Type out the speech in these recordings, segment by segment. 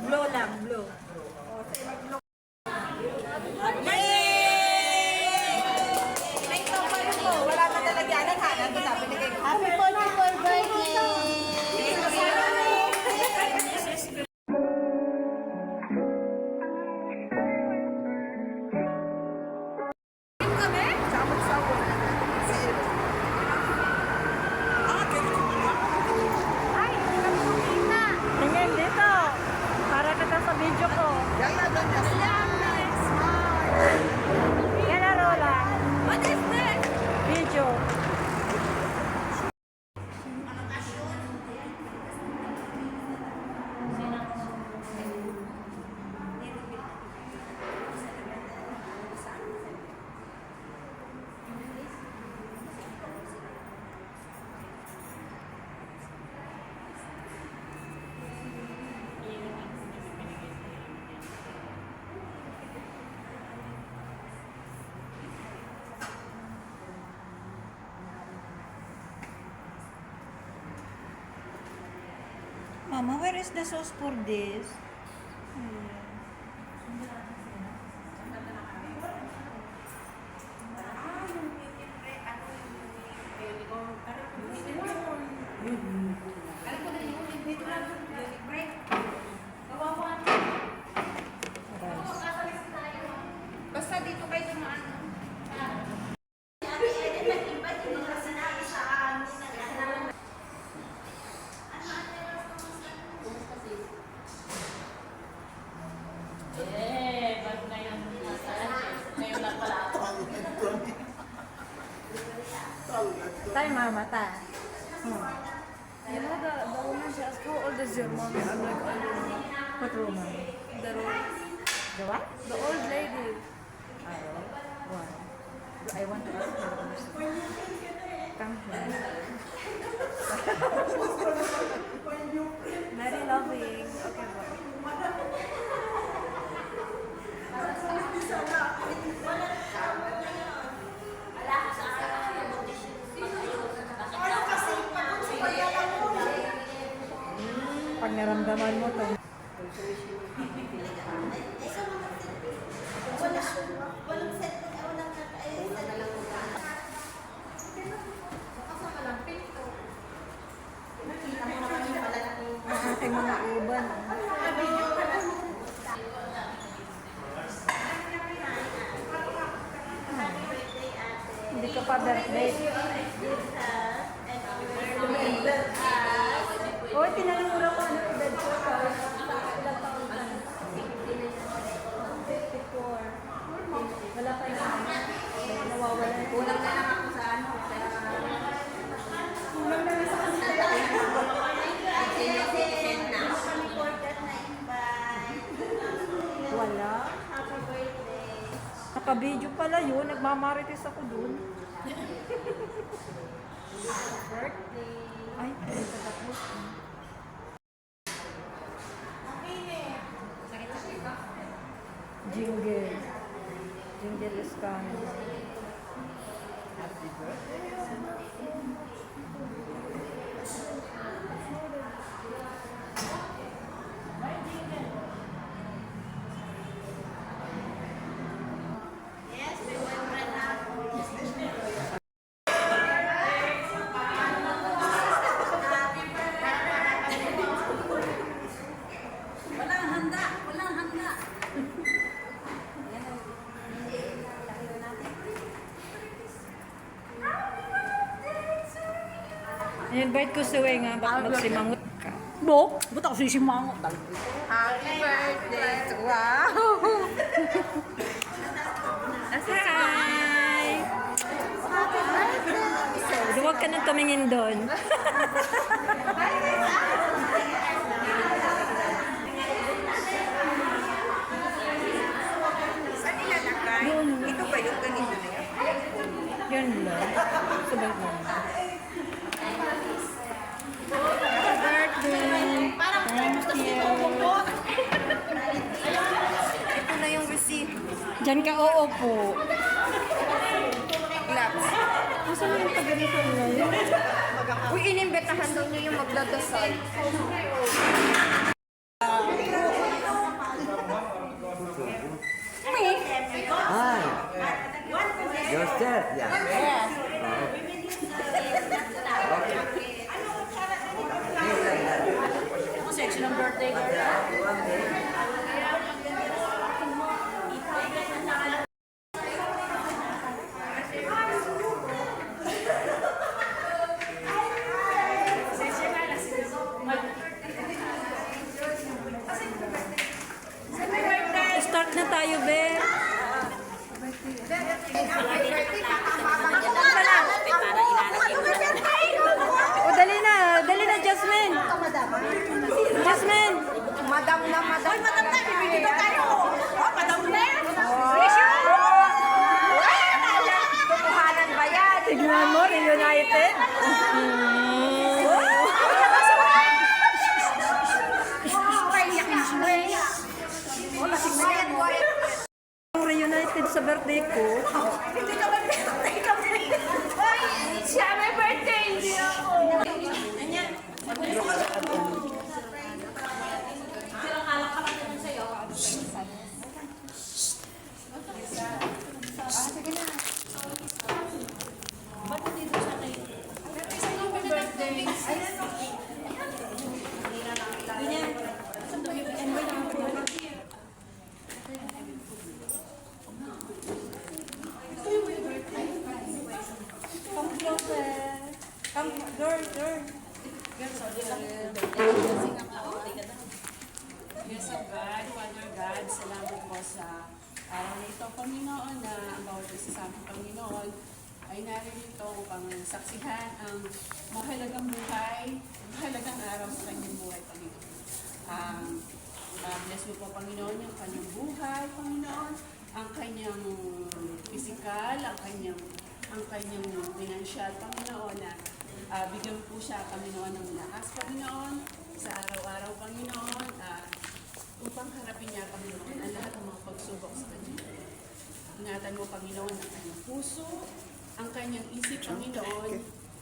Blow lang, blow. Wala na talaga yan. Happy 44th birthday! Tingin dito. Para kita sa video ko. Yan na, Lola. What is this? Video. Mama, where is the sauce for this? Basta dito kayo dumaan. Tayo, mama, tayo. You know the woman she asked, how old is your mom? I'm like, I don't know. What woman? The old, The what? the old lady. Why? I want to ask her also. Come here. Very loving. Okay, bye. Pag naramdaman mo to. Ang aking mga uban. Hindi ka pa birthday. Oy, tinanong mo ko ano edad ko pa. Ilang taon ka? 54. Wala pa yung nawawalan. Kulang na lang ako sa ano. Kulang na lang sa kanila. Wala. Naka-video pala yun. Nagmamarites ako dun. Birthday. Ay, ay, tapos. Jingle. Jingle is coming. Happy birthday. I-invite ko si Wei nga, baka magsimangot ka. Bok? Ba't ako sisimangot? Happy birthday to Wow! Hi! Huwag ka nang tumingin doon. Saan ilalagay? Ito ba yung ganito na yan? Yun lang. Sabay mo. Ito na yung receipt. Diyan ka uupo. Gloves. Saan yung pag-ganito ngayon? Uy, inimbetahan daw niyo yung magdadasal. ng birthday girl. Start na tayo, Be. O, dali na, Jasmine. Jasmine. Madam na, madam. Hoy, madam na. Bibigyan na tayo. Oh, madam na. Tukuhanan ba yan? Tignan mo, reunited. Reunited sa birthday ko. Hindi ka ba birthday kami? Siya may birthday, hindi ako. Come, girl. Yes, of God, Father God, salamat po sa araw na ito, Panginoon, na ang bawat isa sa aming Panginoon ay naririto upang saksihan ang mahalagang buhay, mahalagang araw sa kanyang buhay, Panginoon. Bless mo po, Panginoon, yung kanyang buhay, Panginoon, ang kanyang physical, ang kanyang financial, Panginoon, na bigyan po siya, Panginoon, ng lakas, Panginoon, sa araw-araw, Panginoon, upang harapin niya, Panginoon, ang lahat ng mga pagsubok sa kanya. Ingatan mo, Panginoon, ang kanyang puso, ang kanyang isip, Panginoon,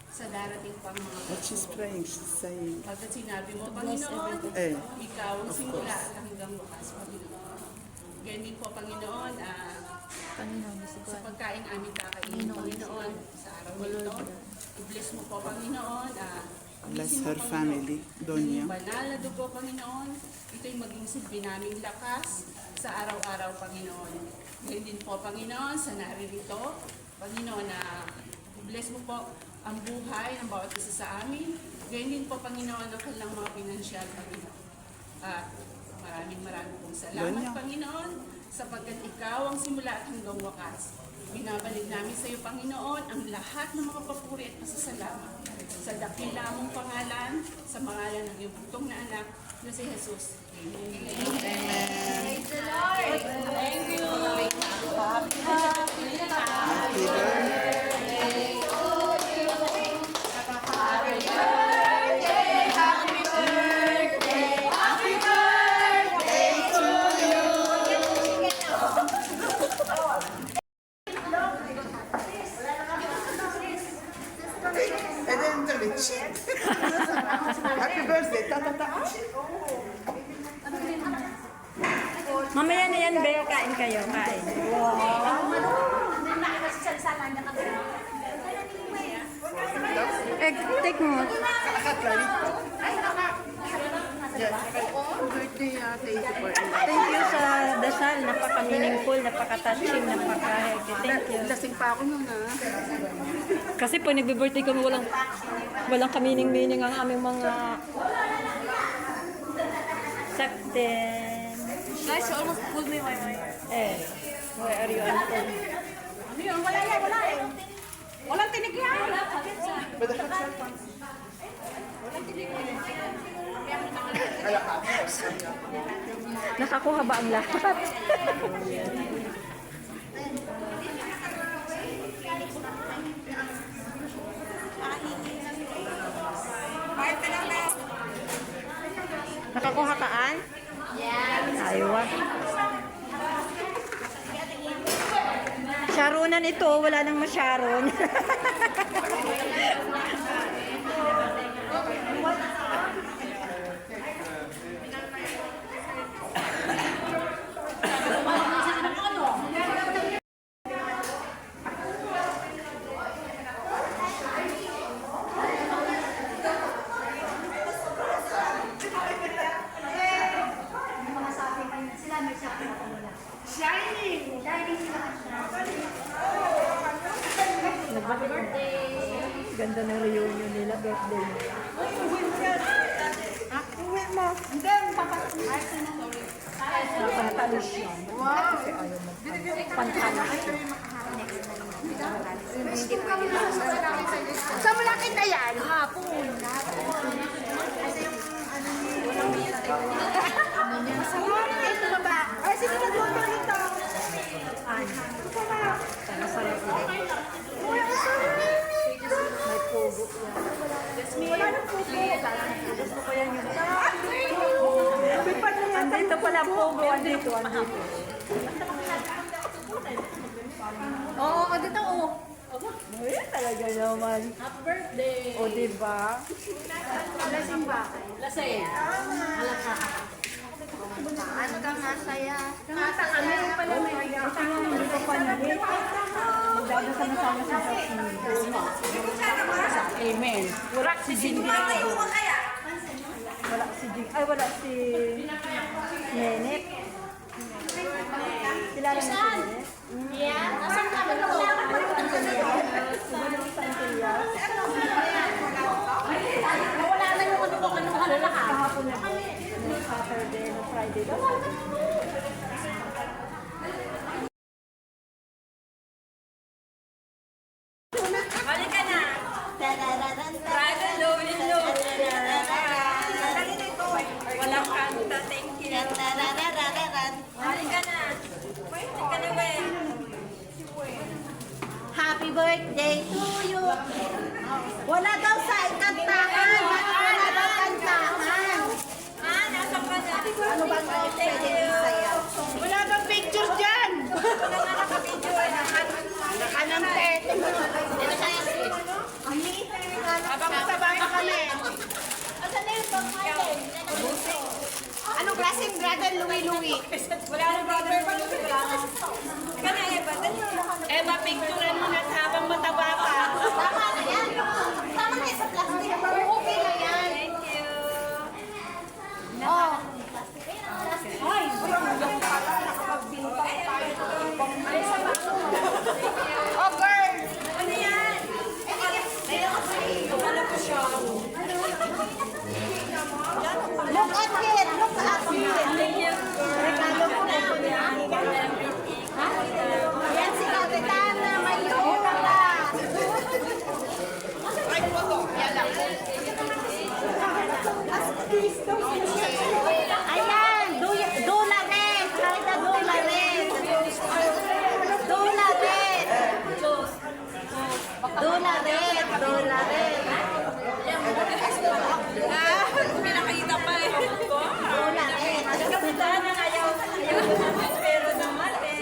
sa darating pang mga What she's praying, she's saying, pagkat sinabi mo, Panginoon, Eh, ikaw ang of simula course. at hanggang wakas, Panginoon. Ganyan din po, Panginoon, sa pagkain aming kakainin, Panginoon, sa araw na ito. I-bless mo po, Panginoon. bless Alisin mo, her Panginoon, family, Donya. yung banal na dugo, Panginoon. Ito'y maging silbi naming lakas sa araw-araw, Panginoon. Ngayon din po, Panginoon, sa naririto, Panginoon, na i-bless mo po ang buhay ng bawat isa sa amin. Ngayon din po, Panginoon, ang kanilang mga pinansyal, Panginoon. At maraming pong salamat, Donya. Panginoon, sapagkat ikaw ang simula at hanggang wakas. Binabalik namin sa iyo, Panginoon, ang lahat ng mga papuri at pasasalamat sa dakila mong pangalan, sa pangalan ng iyong bugtong na anak na si Jesus. Amen. Praise the Lord. Thank you. Happy birthday. And then the cheek. Happy birthday, ta-ta-ta. Mamaya na yan, Be. Kain kayo, kain. Eh, take mo. Birthday yata, 84. Thank you sa dasal. Napaka-meaningful, napaka-touching, napaka-healthy. Thank you. Lasing pa ako nun, Kasi po, nagbe-birthday kami, walang kamining-mining ang aming mga sakten. Guys, you almost pulled me my mic. Eh, where are you, Anton? Ano yun? Wala yan, wala eh. Walang tinig yan. Nakakuha ba ang lahat? Nakakuha ka, An? Aywa. Sharonan ito, wala nang masharon. Shining! Shining na siya. Ganda ng reunion nila, birthday nila. Hindi, Pantalis yan. wow! Pantalis yan. Saan mo nakita yan? Hapon. Ito na ba? Ay, sige, nagluto nito. Masarap yan. May pugo yan. Wala nang puso. Gusto ko yan yung... Andito pala ang pugo. Andito. Oo, dito oh. Uy, talaga naman. Happy birthday. O, diba? Lasing ba? Lasing. Ano ka masaya? Kamata kami pala may Ano ka pa nalit? Magdadasama-sama sa Jasmine. Amen. Wala si Jindy na ako. Wala si Jindy. Ay, wala si Nenek. Kilala mo si Nenek? Yeah? Nasaan ka? Wala ka pa rin ang Siguro sa Antillas. Wala na yung ano ka. Kahapon na po. Nung Saturday, nung Friday. Halika na. Dragon low in low. Walang kanta, thank you. Halika na. Halika na, Wen. Happy birthday to you. Wala daw sa kantahan. Wala daw kantahan. Nasa ka na? Ano bang pwede sayaw? Wala bang picture dyan? Wala na nakapicture. Nakanante. Habang sabay kami. Anong klaseng brother Louie? Wala na brother pa yung Kana, Eva. Eva, picturean mo na habang mataba pa. Tama na yan. Tama na yan sa plastic. Okay na yan. Thank you. Oh. Oh, girl! Ano yan? Look at it. Look at it. Regalo ko na ito niya. Yan si Kapitana. May hula. Ayan. Dula red. Kahit na dula red. Dula red. Dula red. Dula red. Pinakita pa eh. Dula red. Kapitan na ayaw. Pero naman eh.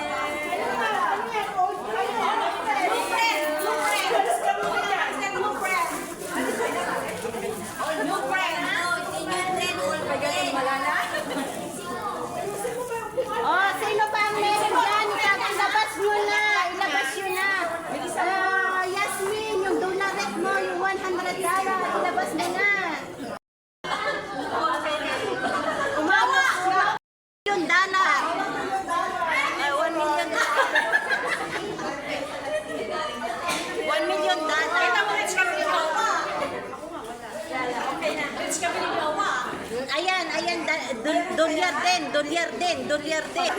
Oh, sino pa ang meron dyan? Ilabas nyo na. Ilabas nyo na. Yasmin, yung dula red mo, yung $100. Ilabas mo na. Umawa. $1 million. $1 million. $1 million. Ayan, ayan, dolyar din.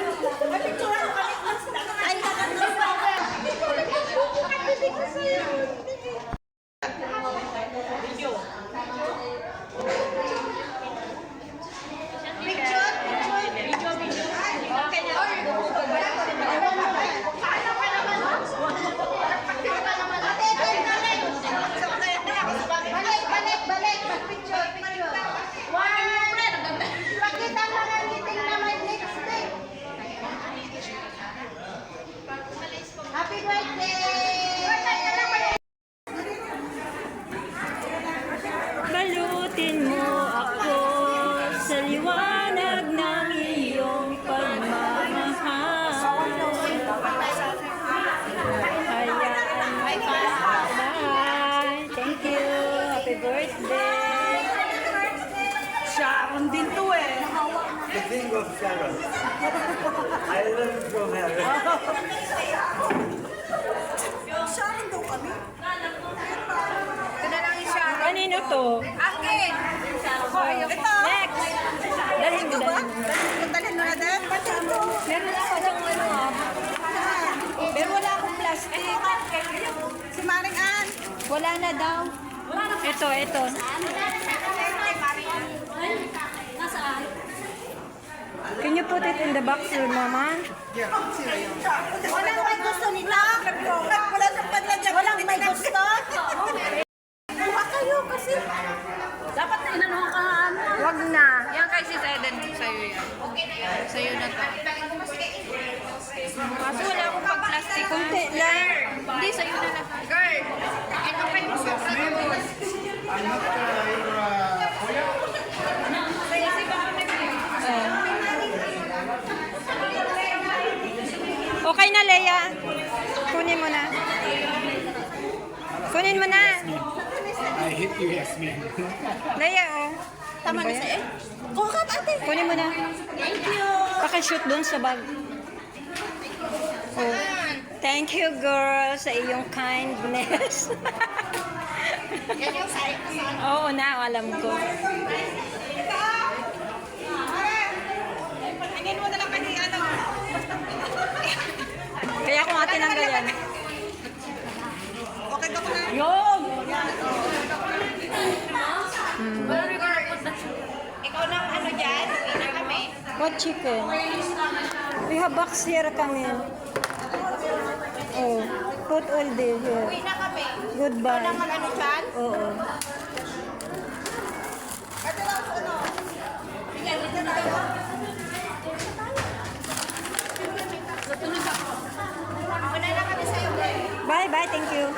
think of Sharon. I learned from her. Kanino to? Akin! Ito! Next! Dalhin mo, dalhin mo. Dalhin mo na din? Meron na palang ano ah. Pero wala akong plastic. Si Maring Ann! Wala na daw. Ito, ito. Can you put it in the box, Mama? Walang may gusto nila? Walang may gusto? Buha kayo kasi. Dapat inanuhan ka ano. Wag na. Yan kay Sis Eden, sa'yo yan. Sa'yo na to. Kaso wala akong pag-plastic. Kunti lang. Hindi, sa'yo na lang. Girl, ito kayo mo sa I'm not Okay na, Leia. Kunin mo na. Kunin mo na. I hate you, Yasmin. Leia, oh. Tama na sa'yo. Kukat ate. Kunin mo na. Thank you. Pakishoot doon sa bag. Oh. Thank you, girl, sa iyong kindness. Yan yung sa'yo. Oo na, alam ko. Tingin mo na lang kasi ano. Kaya kung atin ang ganyan. Okay ka na. Yung! Ikaw na ang ano dyan. Ina kami. What chicken? We have box here kami. Oh, put all day here. Uwi na kami. Goodbye. Mag-ano dyan? Oo. Ito lang ano. Sige, dito na tayo. Una na kami sa'yo. Bye, bye. Thank you.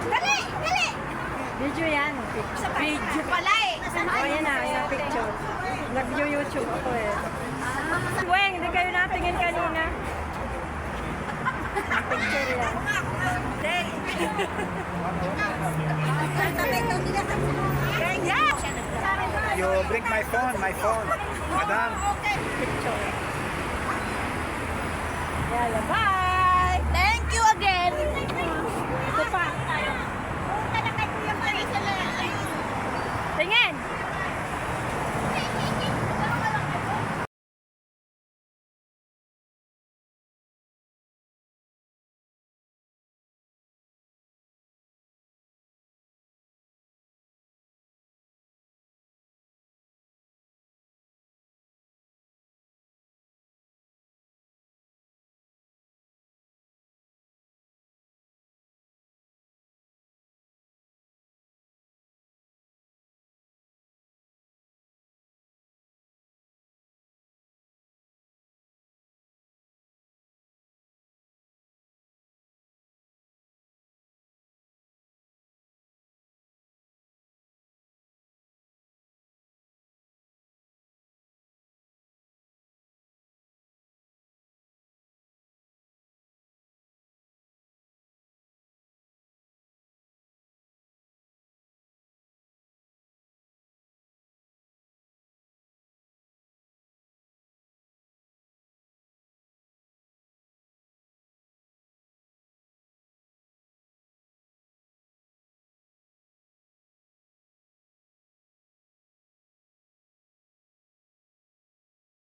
Dali! Dali! Video yan. Video pala eh. Oh, yan na. Yan picture. Nag-YouTube ako eh. Weng, hindi kayo natingin kanina. Picture yan. You break my phone, Madam. Picture. Yalla, bye!